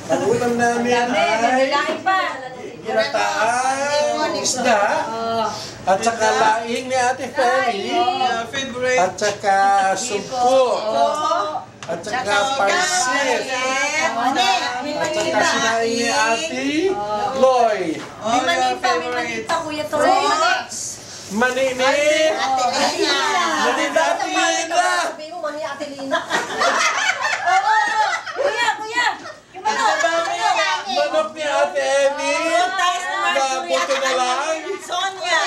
Ang ulam namin ay ginataang isda at saka laing ni Ate Feli at saka sumpo at saka pansit at saka sinaing ni Ate Loy. May manita, Kuya Toy. Manini! Manini Ate Lina! Sabi mo, mani Ate Lina. Kuya! Manok ni Ate Emmy! Nabuto na lang! Sonia!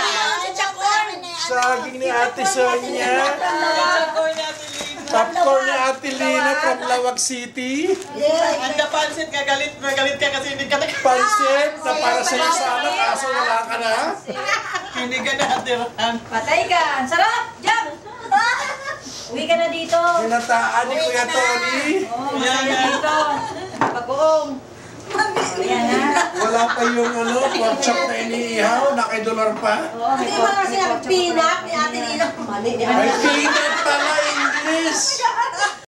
Saging ni Ate Sonia! Popcorn ni Ate Lina from Lawag City! Ang pansit ka, galit ka kasi hindi ka Pansit na para sa iyo sana kaso wala ka na! hindi ka natirahan. Patay ka! Ang sarap! Jam! Uwi ka na dito. Ginataan ni Kuya Tony! Uwi ka na dito. Pag-uong. Ayan na. Wala pa yung pork chop na iniihaw, nakidolar pa. Hindi mo na sinabi pinak ni Ate Lina. Mani ni Ay, peanut pala, English!